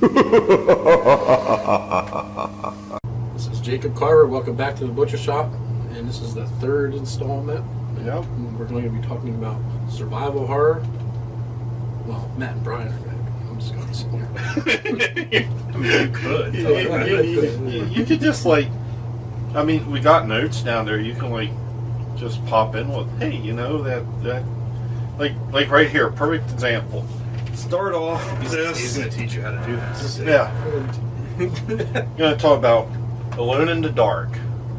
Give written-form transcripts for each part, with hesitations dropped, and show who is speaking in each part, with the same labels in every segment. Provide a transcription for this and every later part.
Speaker 1: This is Jacob Carver. Welcome back to the Butcher Shop, and this is the third installment.
Speaker 2: Yep.
Speaker 1: And we're going to be talking about survival horror. Well, Matt and Brian are going to. I'm just going to sit here.
Speaker 3: I mean, you could.
Speaker 2: You could just we got notes down there. You can just pop in with, hey, that like right here, perfect example. Start off
Speaker 3: He's going to teach you how to do this.
Speaker 2: Yeah. I'm going to talk about Alone in the Dark.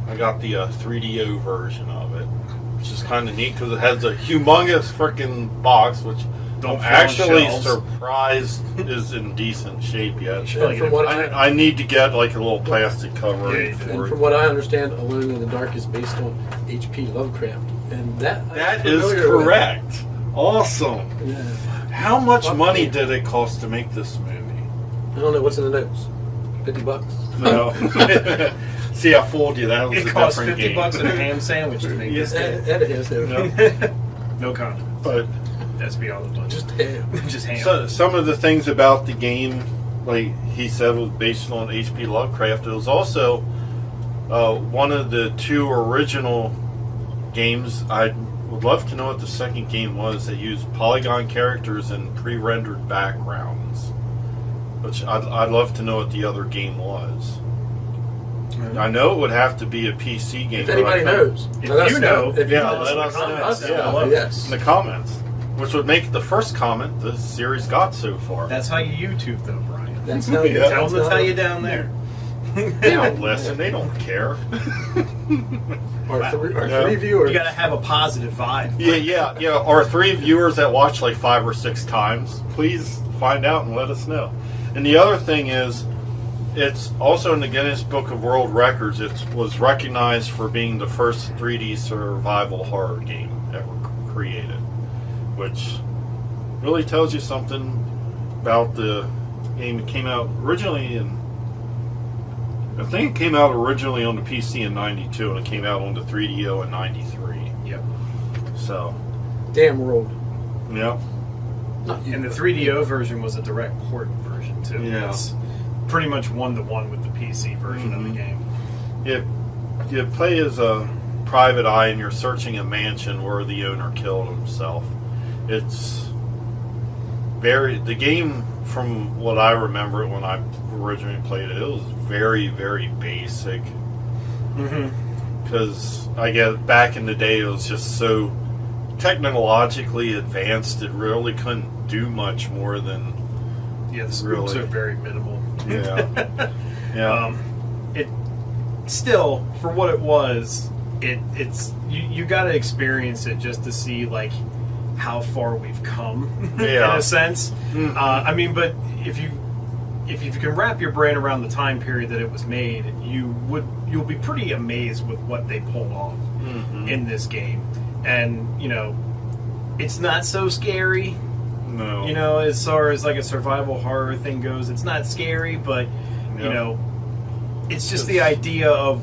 Speaker 2: I got the 3DO version of it, which is kind of neat because it has a humongous freaking box, which I'm actually surprised is in decent shape yet.
Speaker 1: From what
Speaker 2: I need to get a little plastic cover for it.
Speaker 1: From what I understand, Alone in the Dark is based on H.P. Lovecraft, and
Speaker 2: that is correct. With. Awesome.
Speaker 1: Yeah.
Speaker 2: How much money did it cost to make this movie?
Speaker 1: I don't know what's in the notes. $50.
Speaker 2: No. See, I fooled you. That was
Speaker 3: it cost $50 and a ham sandwich to make this game.
Speaker 1: And a ham sandwich.
Speaker 3: No condiments.
Speaker 2: But
Speaker 3: that's beyond the budget.
Speaker 1: Just ham.
Speaker 3: Just ham.
Speaker 2: So, some of the things about the game, like he said, was based on H.P. Lovecraft. It was also one of the two original games. I would love to know what the second game was that used polygon characters and pre-rendered backgrounds. Which I'd love to know what the other game was. I know it would have to be a PC game.
Speaker 1: If anybody knows,
Speaker 2: let us know. Yes, in the comments. Which would make the first comment the series got so far.
Speaker 3: That's how you YouTube, though, Brian.
Speaker 1: That's how you
Speaker 3: tell them to tell you down there.
Speaker 2: They don't listen. They don't care.
Speaker 1: Our three viewers.
Speaker 3: You got to have a positive vibe.
Speaker 2: Yeah. Our 3 viewers that watch 5 or 6 times, please find out and let us know. And the other thing is, it's also in the Guinness Book of World Records. It was recognized for being the first 3D survival horror game ever created, which really tells you something about the game. It came out originally I think it came out originally on the PC in '92, and it came out on the 3DO in '93.
Speaker 3: Yep.
Speaker 2: So.
Speaker 1: Damn world.
Speaker 2: Yep.
Speaker 3: And the 3DO version was a direct port version too.
Speaker 2: Yeah.
Speaker 3: It's pretty much 1-to-1 with the PC version of the game.
Speaker 2: You play as a private eye, and you're searching a mansion where the owner killed himself. It's the game, from what I remember when I originally played it, it was very, very basic. Because I guess back in the day it was just so technologically advanced, it really couldn't do much more than
Speaker 3: the spooks are very minimal.
Speaker 2: Yeah.
Speaker 3: It still, for what it was, it's you got to experience it just to see how far we've come in a sense. But if you can wrap your brain around the time period that it was made, you'll be pretty amazed with what they pulled off in this game. And it's not so scary.
Speaker 2: No.
Speaker 3: As far as a survival horror thing goes, it's not scary, but it's just the idea of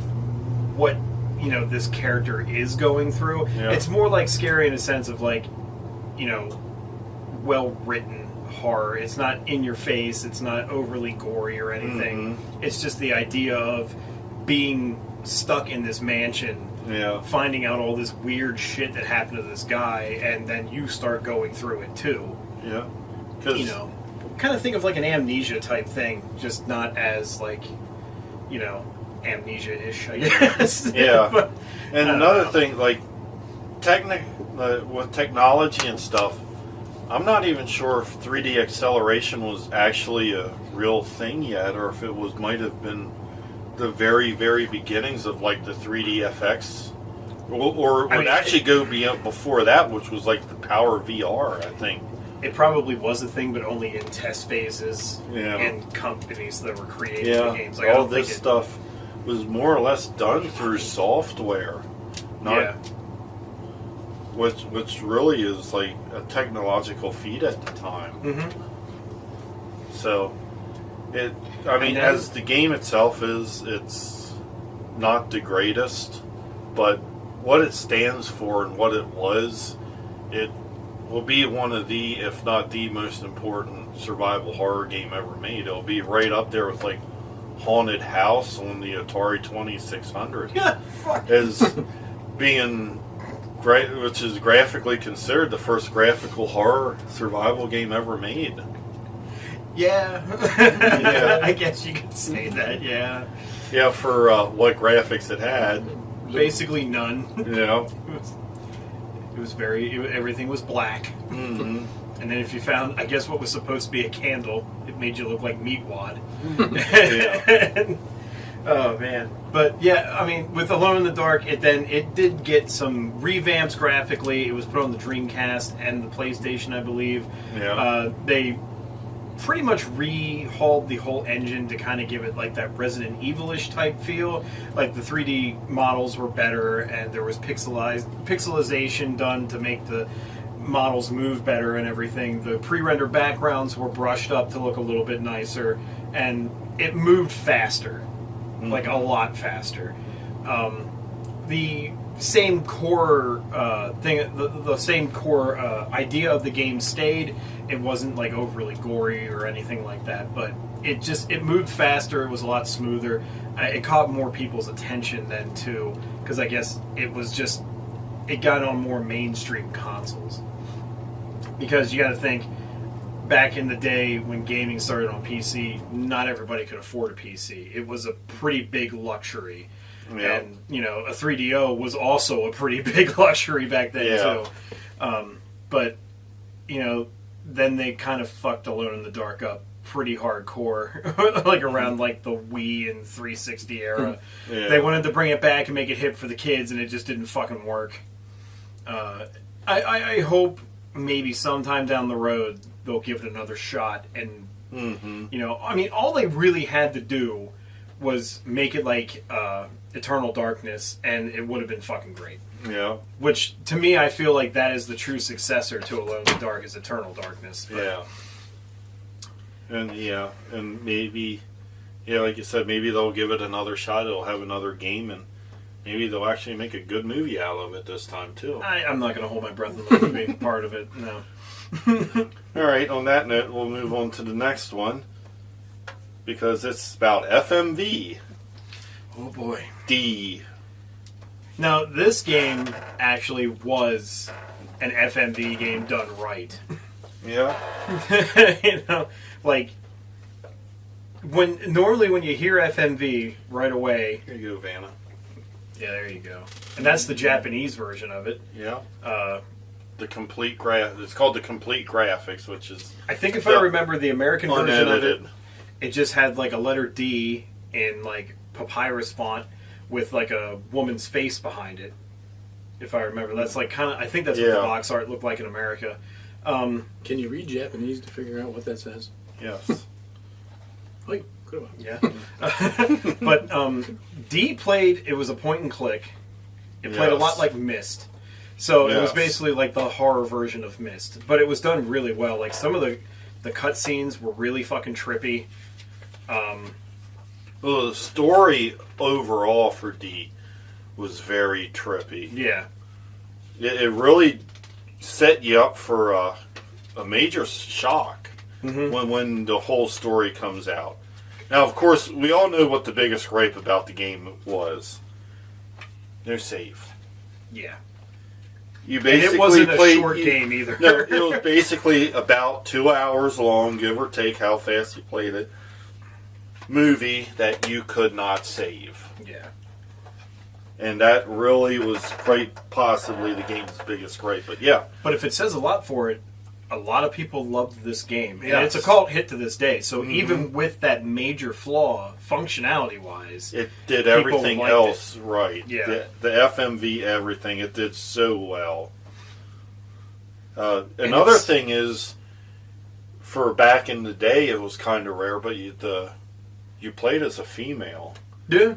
Speaker 3: what this character is going through. It's more scary in a sense of well written horror. It's not in your face, it's not overly gory or anything. It's just the idea of being stuck in this mansion, finding out all this weird shit that happened to this guy, and then you start going through it too. Kind of think of an amnesia type thing, just not as amnesia-ish, I guess.
Speaker 2: But, and another thing, with technology and stuff, I'm not even sure if 3D acceleration was actually a real thing yet, or if it might have been the very, very beginnings of the 3D FX, or it would actually go before that, which was the power VR, I think.
Speaker 3: It probably was a thing, but only in test phases in companies that were creating the games.
Speaker 2: All this stuff was more or less done through software, not which really is a technological feat at the time. So, as the game itself it's not the greatest, but what it stands for and what it was, will be one of the, if not the most important survival horror game ever made. It'll be right up there with like Haunted House on the Atari 2600 as being great, which is graphically considered the first graphical horror survival game ever made.
Speaker 3: Yeah.
Speaker 2: Yeah.
Speaker 3: I guess you could say that. Yeah.
Speaker 2: Yeah, for what graphics it had.
Speaker 3: Basically none.
Speaker 2: Yeah.
Speaker 3: It was everything was black.
Speaker 2: Mm-hmm.
Speaker 3: And then if you found, I guess, what was supposed to be a candle, it made you look like Meatwad.
Speaker 2: Yeah.
Speaker 3: Oh, man. But, yeah, I mean, with Alone in the Dark, it did get some revamps graphically. It was put on the Dreamcast and the PlayStation, I believe.
Speaker 2: Yeah.
Speaker 3: They pretty much rehauled the whole engine to kind of give it, like, that Resident Evil-ish type feel. Like, the 3D models were better, and there was pixelization done to make the models move better and everything. The pre-rendered backgrounds were brushed up to look a little bit nicer, and it moved faster, like a lot faster. The same core thing, the same core idea of the game stayed. It wasn't like overly gory or anything like that, but it moved faster. It was a lot smoother. It caught more people's attention then too, because I guess it got on more mainstream consoles. Because you got to think, back in the day when gaming started on PC, not everybody could afford a PC. It was a pretty big luxury. Yeah. And, a 3DO was also a pretty big luxury back then, too. But, then they kind of fucked Alone in the Dark up pretty hardcore, like around like the Wii and 360 era. Yeah. They wanted to bring it back and make it hip for the kids, and it just didn't fucking work. I hope maybe sometime down the road they'll give it another shot, and I mean, all they really had to do was make it like Eternal Darkness, and it would have been fucking great.
Speaker 2: Yeah.
Speaker 3: Which, to me, I feel like that is the true successor to Alone in the Dark, is Eternal Darkness. But.
Speaker 2: Yeah. And maybe, like you said, maybe they'll give it another shot. It'll have another game, and maybe they'll actually make a good movie out of it this time, too.
Speaker 3: I'm not going to hold my breath in the movie part of it, no.
Speaker 2: All right, on that note, we'll move on to the next one, because it's about FMV.
Speaker 3: Oh, boy.
Speaker 2: D.
Speaker 3: Now, this game actually was an FMV game done right.
Speaker 2: Yeah.
Speaker 3: Like, normally when you hear FMV right away...
Speaker 2: Here you go, Vanna.
Speaker 3: Yeah, there you go. And that's the Japanese version of it.
Speaker 2: Yeah. The complete it's called the complete graphics, which is...
Speaker 3: I think if I remember the American version of
Speaker 2: it,
Speaker 3: it just had like a letter D in like papyrus font with like a woman's face behind it. If I remember, that's like kind of. I think that's what the box art looked like in America.
Speaker 1: Can you read Japanese to figure out what that says?
Speaker 2: Yes.
Speaker 1: Wait, good one.
Speaker 3: Yeah. But D played. It was a point and click. It played a lot like Myst. So it was basically like the horror version of Myst, but it was done really well. Like some of the cutscenes were really fucking trippy.
Speaker 2: Well, the story overall for D was very trippy.
Speaker 3: Yeah.
Speaker 2: It really set you up for a major shock when the whole story comes out. Now, of course, we all know what the biggest gripe about the game was. No save.
Speaker 3: Yeah.
Speaker 2: You basically
Speaker 3: it wasn't a short game either.
Speaker 2: No, it was basically about 2 hours long, give or take how fast you played it. Movie that you could not save.
Speaker 3: Yeah.
Speaker 2: And that really was quite possibly the game's biggest gripe. But yeah.
Speaker 3: But if it says a lot for it, a lot of people loved this game. And it's a cult hit to this day. So even with that major flaw, functionality-wise...
Speaker 2: It did everything else right.
Speaker 3: Yeah.
Speaker 2: The FMV, everything, it did so well. Another thing is, for back in the day, it was kind of rare, but you played as a female.
Speaker 3: Yeah.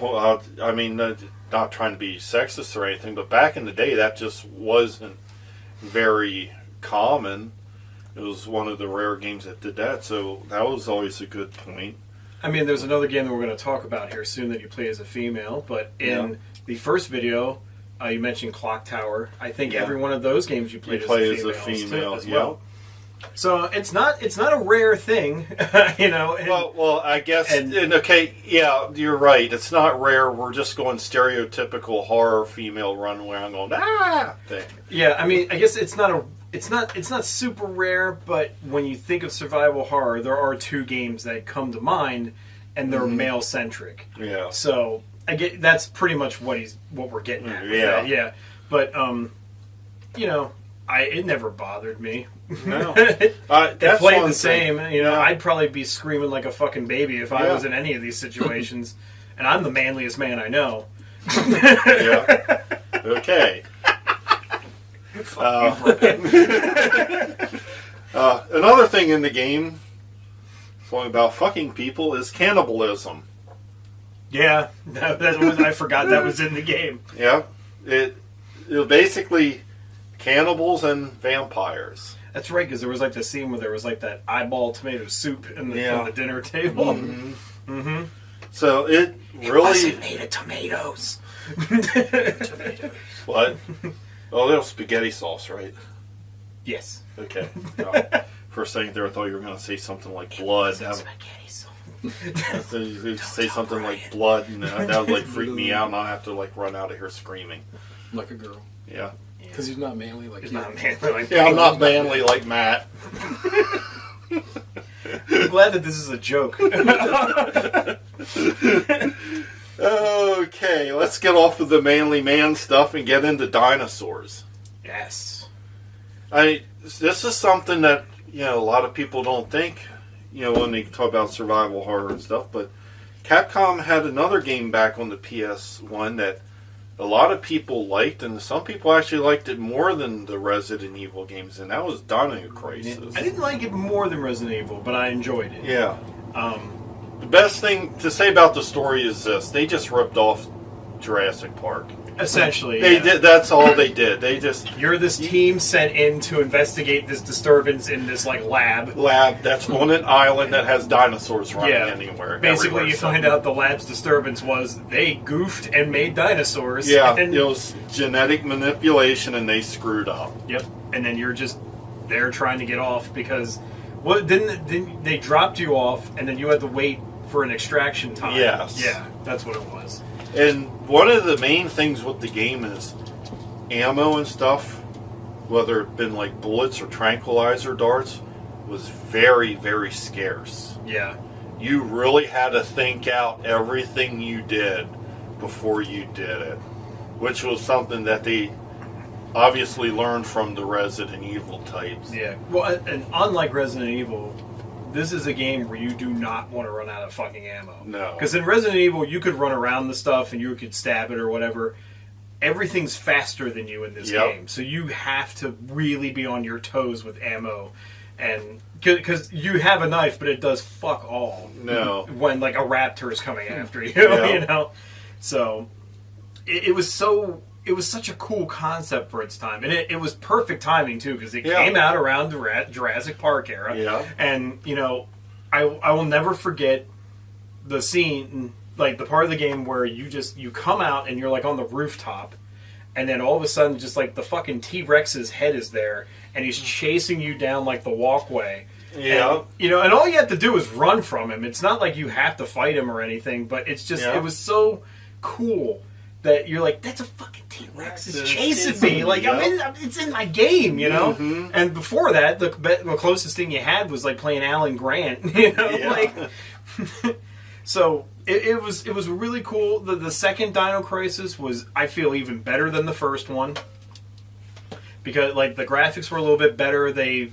Speaker 2: I mean, not trying to be sexist or anything, but back in the day, that just wasn't very common. It was one of the rare games that did that, so that was always a good point.
Speaker 3: I mean, there's another game that we're going to talk about here soon that you play as a female, but in the first video, You mentioned Clock Tower. I think every one of those games you played
Speaker 2: as a
Speaker 3: female as
Speaker 2: yeah.
Speaker 3: well. So it's not a rare thing, you know. And,
Speaker 2: well, I guess. Okay, yeah, you're right. It's not rare. We're just going stereotypical horror female run around going thing.
Speaker 3: Yeah, I mean, I guess it's not super rare, but when you think of survival horror, there are two games that come to mind, and they're male centric.
Speaker 2: Yeah.
Speaker 3: So I get that's pretty much what we're getting at.
Speaker 2: Yeah.
Speaker 3: Yeah. But you know, it never bothered me.
Speaker 2: No.
Speaker 3: They
Speaker 2: That's
Speaker 3: played
Speaker 2: one
Speaker 3: the same.
Speaker 2: thing.
Speaker 3: You know,
Speaker 2: Yeah.
Speaker 3: I'd probably be screaming like a fucking baby if I was in any of these situations. And I'm the manliest man I know.
Speaker 2: Yeah. Okay. Another thing in the game, going about fucking people, is cannibalism.
Speaker 3: Yeah, I forgot that was in the game.
Speaker 2: Yeah. It basically cannibals and vampires.
Speaker 3: That's right, because there was like the scene where there was like that eyeball tomato soup on the dinner table.
Speaker 2: Mm-hmm.
Speaker 3: Mm-hmm.
Speaker 2: So it really
Speaker 3: wasn't made of tomatoes.
Speaker 2: What? Oh, that was spaghetti sauce, right?
Speaker 3: Yes.
Speaker 2: Okay. No. For a second there, I thought you were going to say something like blood.
Speaker 3: Spaghetti sauce.
Speaker 2: You say something like blood, and that would like freak me out, and I'll have to like run out of here screaming.
Speaker 1: Like a girl.
Speaker 2: Yeah.
Speaker 1: Because he's not manly like
Speaker 3: He's
Speaker 1: you.
Speaker 3: not manly like
Speaker 2: Yeah, I'm not manly like Matt.
Speaker 3: I'm glad that this is a joke.
Speaker 2: Okay, let's get off of the manly man stuff and get into dinosaurs.
Speaker 3: Yes.
Speaker 2: This is something that, you know, a lot of people don't think, you know, when they talk about survival horror and stuff, but Capcom had another game back on the PS1 that a lot of people liked, and some people actually liked it more than the Resident Evil games, and that was Dino Crisis.
Speaker 3: I didn't like it more than Resident Evil, but I enjoyed it.
Speaker 2: Yeah. The best thing to say about the story is this: they just ripped off Jurassic Park.
Speaker 3: Essentially,
Speaker 2: They did. That's all they did. They just
Speaker 3: You're this team sent in to investigate this disturbance in this like lab
Speaker 2: that's on an island that has dinosaurs running anywhere.
Speaker 3: Basically,
Speaker 2: everywhere.
Speaker 3: you find out the lab's disturbance was they goofed and made dinosaurs.
Speaker 2: Yeah,
Speaker 3: and,
Speaker 2: it was genetic manipulation, and they screwed up.
Speaker 3: Yep, and then you're just there trying to get off because didn't they dropped you off and then you had to wait for an extraction time.
Speaker 2: Yes.
Speaker 3: Yeah, that's what it was.
Speaker 2: And one of the main things with the game is ammo and stuff, whether it been like bullets or tranquilizer darts, was very, very scarce.
Speaker 3: Yeah.
Speaker 2: You really had to think out everything you did before you did it, which was something that they obviously learned from the Resident Evil types.
Speaker 3: Yeah. Well, and unlike Resident Evil, this is a game where you do not want to run out of fucking ammo.
Speaker 2: No.
Speaker 3: Because in Resident Evil, you could run around the stuff and you could stab it or whatever. Everything's faster than you in this game. So you have to really be on your toes with ammo. And because you have a knife, but it does fuck all.
Speaker 2: No.
Speaker 3: When like a raptor is coming after you,
Speaker 2: Yeah.
Speaker 3: you know? So it was such a cool concept for its time, and it was perfect timing too because it came out around the Jurassic Park era.
Speaker 2: Yeah,
Speaker 3: and you know, I will never forget the scene, like the part of the game where you come out and you're like on the rooftop, and then all of a sudden, just like the fucking T-Rex's head is there, and he's chasing you down like the walkway.
Speaker 2: Yeah,
Speaker 3: and, you know, and all you have to do is run from him. It's not like you have to fight him or anything, but it's just it was so cool. That you're like, that's a fucking T-Rex is chasing me. Like, it's in my game, you know?
Speaker 2: Mm-hmm.
Speaker 3: And before that, the closest thing you had was, like, playing Alan Grant, you know?
Speaker 2: Yeah.
Speaker 3: Like, so, it was really cool. The second Dino Crisis was, I feel, even better than the first one. Because, like, the graphics were a little bit better. They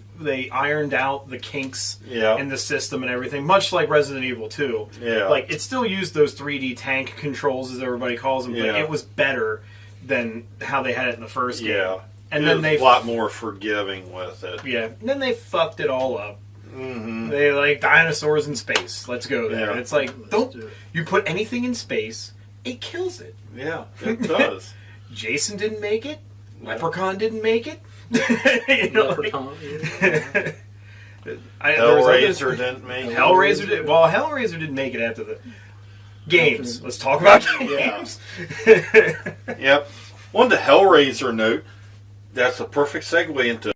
Speaker 3: ironed out the kinks in the system and everything, much like Resident Evil 2.
Speaker 2: Yeah.
Speaker 3: Like, it still used those 3D tank controls, as everybody calls them, but it was better than how they had it in the first game.
Speaker 2: Yeah.
Speaker 3: And
Speaker 2: it
Speaker 3: then
Speaker 2: was
Speaker 3: they
Speaker 2: a lot more forgiving with it.
Speaker 3: Yeah. And then they fucked it all up.
Speaker 2: Mm-hmm.
Speaker 3: They like dinosaurs in space. Let's go there.
Speaker 2: Yeah.
Speaker 3: And it's like, you put anything in space, it kills it.
Speaker 2: Yeah, it does.
Speaker 3: Jason didn't make it. Leprechaun didn't make it. You know,
Speaker 1: Leprechaun.
Speaker 2: Hellraiser didn't make it.
Speaker 3: Hellraiser did. Well, Hellraiser didn't make it after the games. Let's talk about games.
Speaker 2: Yep. On the Hellraiser note, that's a perfect segue into